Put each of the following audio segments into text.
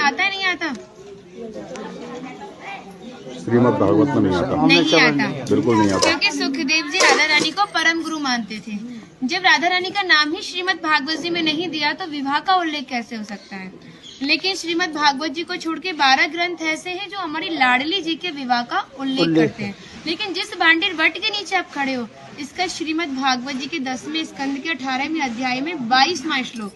आता है नहीं आता? श्रीमद् भागवत में नहीं आता। नहीं आता, बिल्कुल नहीं आता। क्योंकि सुखदेव जी राधा रानी को परम गुरु मानते थे। जब राधा रानी का नाम ही श्रीमद् भागवत जी में नहीं दिया तो विवाह का उल्लेख कैसे हो सकता है? लेकिन श्रीमद् भागवत जी को छोड़ के 12 ग्रंथ ऐसे हैं जो हमारी लाडली जी के विवाह का उल्लेख करते हैं। लेकिन जिस भांडीर वट के नीचे आप खड़े हो, इसका श्रीमद् भागवत जी के 10वें स्कंद के 18वें अध्याय में 22वां श्लोक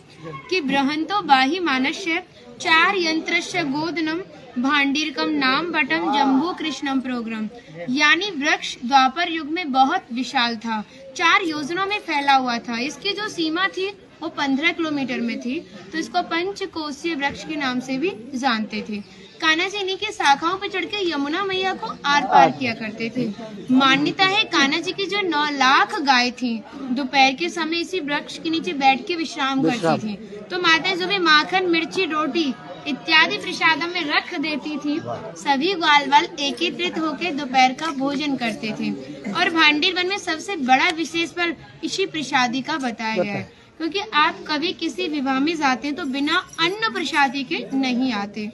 कि बृहंतो बाहि मानस्य 4 यंत्रस्य गोदनम भांडीरकम नाम बटम जम्बू कृष्णम प्रोग्राम, यानी वृक्ष द्वापर युग में बहुत विशाल था, 4 योजनों में फैला हुआ था। इसकी जो सीमा थी वो 15 किलोमीटर में थी, तो इसको पंचकोशीय वृक्ष के नाम से भी जानते थे। कान्हा जी इन्हीं की शाखाओं पर चढ़ के यमुना मैया को आर पार किया करते थे। मान्यता है कान्हा जी की जो 9 लाख गाय थी, दोपहर के समय इसी वृक्ष के नीचे बैठ के विश्राम करती थी। तो माताएं जो भी माखन, मिर्ची, रोटी इत्यादि प्रसादों में रख देती थी, सभी ग्वाल वाल एकत्रित होकर दोपहर का भोजन करते थे। और भांडीर वन में सबसे बड़ा विशेष पर इसी प्रसादी का बताया गया है, क्योंकि आप कभी किसी विवाह में जाते हैं तो बिना अन्न प्रसादी के नहीं आते।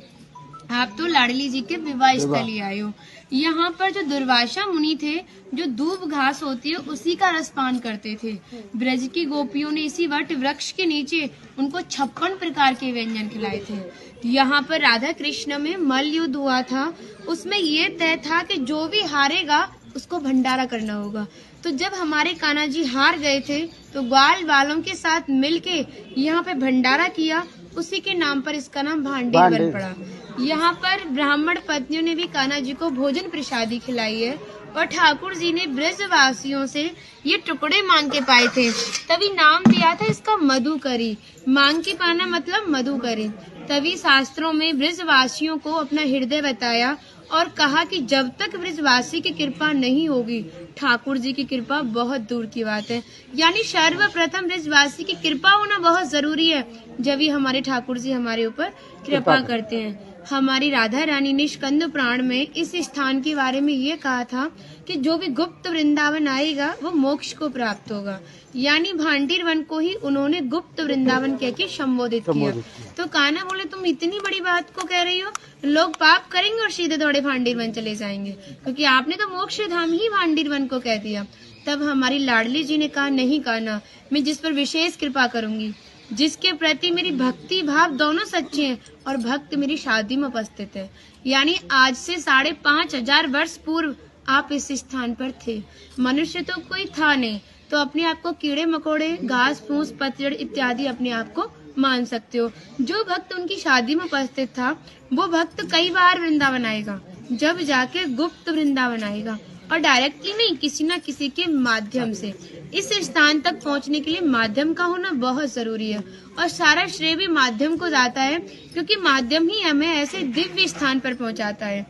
आप तो लाडली जी के विवाह स्थल ही आए हो। यहाँ पर जो दुर्वासा मुनि थे, जो दूब घास होती है उसी का रसपान करते थे। ब्रज की गोपियों ने इसी वट वृक्ष के नीचे उनको 56 प्रकार के व्यंजन खिलाए थे। यहाँ पर राधा कृष्ण में मल्ल युद्ध हुआ था, उसमें ये तय था कि जो भी हारेगा उसको भंडारा करना होगा। तो जब हमारे कान्हा जी हार गए थे तो ग्वाल वालों के साथ मिलके यहाँ पे भंडारा किया, उसी के नाम पर इसका नाम भांडीर वन पड़ा। यहाँ पर ब्राह्मण पत्नियों ने भी कान्हा जी को भोजन प्रसादी खिलाई है, और ठाकुर जी ने ब्रजवासियों से ये टुकड़े मांग के पाए थे, तभी नाम दिया था इसका मधुकरी। मांग के पाना मतलब मधुकरी। तभी शास्त्रों में ब्रजवासियों को अपना हृदय बताया और कहा कि जब तक ब्रजवासी की कृपा नहीं होगी, ठाकुर जी की कृपा बहुत दूर की बात है। यानी सर्वप्रथम ब्रजवासी की कृपा होना बहुत जरूरी है, जब ही हमारे ठाकुर जी हमारे ऊपर कृपा करते हैं। हमारी राधा रानी ने स्कंद पुराण में इस स्थान के बारे में ये कहा था कि जो भी गुप्त वृंदावन आएगा वो मोक्ष को प्राप्त होगा। यानी भांडीर वन को ही उन्होंने गुप्त वृंदावन कह के संबोधित किया। तो कान्हा बोले तुम इतनी बड़ी बात को कह रही हो, लोग पाप करेंगे और सीधे दौड़े भांडीर वन चले जाएंगे, क्योंकि आपने तो मोक्ष धाम ही भांडीर वन को कह दिया। तब हमारी लाडली जी ने कहा नहीं कान्हा, मैं जिस पर विशेष कृपा करूंगी, जिसके प्रति मेरी भक्ति भाव दोनों सच्चे हैं और भक्त मेरी शादी में उपस्थित है। यानी आज से 5,500 वर्ष पूर्व आप इस स्थान पर थे। मनुष्य तो कोई था नहीं, तो अपने आप को कीड़े मकोड़े, घास फूस, पतझड़ इत्यादि अपने आप को मान सकते हो। जो भक्त उनकी शादी में उपस्थित था वो भक्त कई बार वृंदावन आएगा, जब जाके गुप्त वृंदावन आएगा, और डायरेक्टली नहीं, किसी न किसी के माध्यम से। इस स्थान तक पहुंचने के लिए माध्यम का होना बहुत जरूरी है, और सारा श्रेय भी माध्यम को जाता है, क्योंकि माध्यम ही हमें ऐसे दिव्य स्थान पर पहुंचाता है।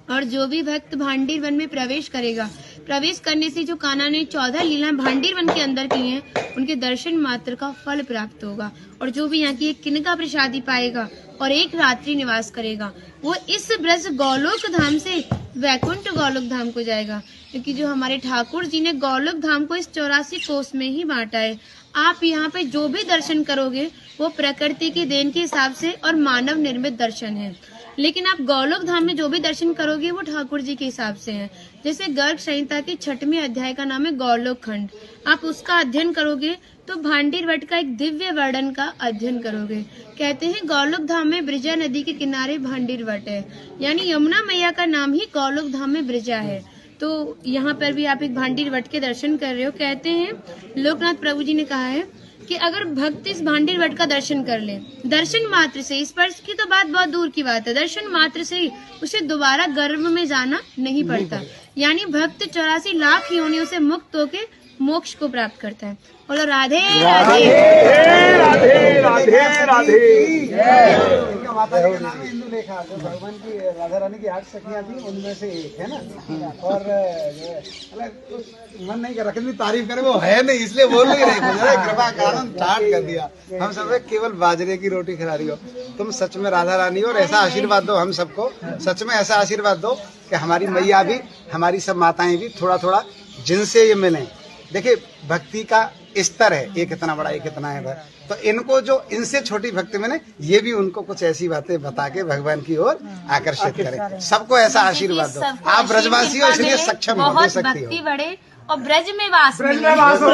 और जो भी भक्त भांडीर वन में प्रवेश करेगा, प्रवेश करने से जो कान्हा ने 14 लीला भांडीर वन के अंदर की हैं, उनके दर्शन मात्र का फल प्राप्त होगा। और जो भी यहाँ की एक किनका प्रसादी पाएगा और एक रात्रि निवास करेगा, वो इस ब्रज गौलोक धाम से वैकुंठ गौलोक धाम को जाएगा, क्योंकि जो हमारे ठाकुर जी ने गौलोक धाम को इस 84 कोस में ही बांटा है। आप यहाँ पे जो भी दर्शन करोगे वो प्रकृति की देन के हिसाब से और मानव निर्मित दर्शन है, लेकिन आप गौलोक धाम में जो भी दर्शन करोगे वो ठाकुर जी के हिसाब से है। जैसे गर्ग संहिता के 6वें अध्याय का नाम है गौलोक खंड, आप उसका अध्ययन करोगे तो भांडीर वट का एक दिव्य वर्णन का अध्ययन करोगे। कहते हैं गौलोक धाम में ब्रिजा नदी के किनारे भांडीर वट है, यानी यमुना मैया का नाम ही गौलोक धाम में ब्रिजा है। तो यहाँ पर भी आप एक भांडीर वट के दर्शन कर रहे हो। कहते हैं लोकनाथ प्रभु जी ने कहा है कि अगर भक्त इस भांडीर वट का दर्शन कर ले, दर्शन मात्र से, स्पर्श की तो बात बहुत दूर की बात है, दर्शन मात्र से ही उसे दोबारा गर्भ में जाना नहीं पड़ता। यानी भक्त 84 लाख योनियों से मुक्त होके मोक्ष को प्राप्त करता है। बोलो राधे राधे राधे राधे राधे। माता जी का नाम है इंदु लेखा, जो भगवान की राधा रानी की 8 सखियां थी उनमें से एक है ना। और मन नहीं कर रहा कितनी तारीफ करे, वो है नहीं इसलिए बोल नहीं रही, कृपा कारण स्टार्ट कर दिया। हम सब केवल बाजरे की रोटी खिला रही हो, तुम सच में राधा रानी हो, और ऐसा आशीर्वाद दो हम सबको, सच में ऐसा आशीर्वाद दो कि हमारी मैया भी, हमारी सब माताएं भी थोड़ा थोड़ा जिनसे ये मिलें। देखिए भक्ति का स्तर है, एक इतना बड़ा एक इतना है। तो इनको जो इनसे छोटी भक्ति में ये भी उनको कुछ ऐसी बातें बता के भगवान की ओर आकर्षित करें। सबको ऐसा आशीर्वाद दो। आप ब्रजवासी हो इसलिए सक्षम हो, दे सकती हो। बढ़े और ब्रज में वास ब्रज में वास हो।